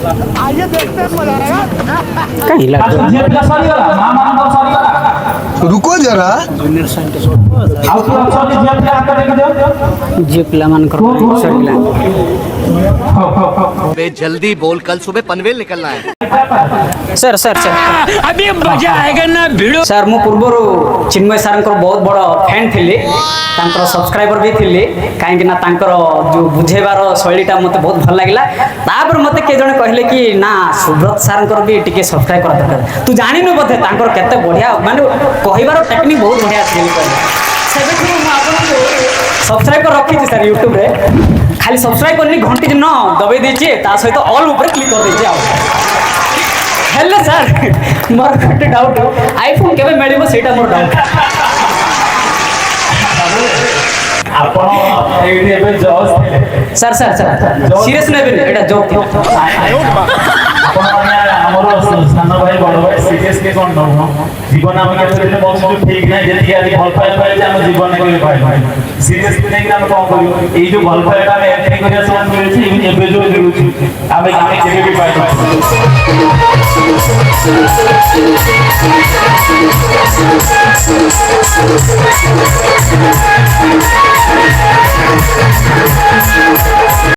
आइए देखते हैं मजा आएगा। कहीं लग रुको जरा जे पिला मान कर सरिला बे जल्दी बोल, कल सुबह पनवेल निकलना है। सर सर सर अभी मजा आएगा ना भिड़ो। सर मु पूर्वर चिन्मय सर बहुत बड़ फैन थिली तांकर सब्सक्राइबर भी थिली कहीं ना तांकर जो बुझेबार शैलीटा मते बहुत भल लागिला। तापर मते के जने कहले कि ना सुब्रत सर भी टिके सब्सक्राइब कर दरकार। तू जानि न बोधे तांकर केते बढ़िया माने कहिबार टेक्निक बहुत बढ़िया थिली सेबे कि मु आपन सब्सक्राइब कर रखी सर यूट्यूब रे खाली सब्सक्राइब करनी घंटी न दबाई दीजिए ता सहित ऑल ऊपर क्लिक कर दीजिए हेलो सर मोर गोटे डाउट आईफोन केबे मिलिबो सेटा मोर डाउट आपण एडी एबे जॉस थे सर सर सर सीरियस नेबे एटा जोक थी आपण माने हमरो सान भाई बड़ भाई सीरियस के कोन न जीवन हम केते दिन बस ठीक नै जेति आदि भल पाए पाए हम जीवन को पाए सीरियस नै कि हम कोन करियो एई जो भल पाएटा में एंट्री करिया समान करे छी एबे जो देउछि आमे केबे भी पाए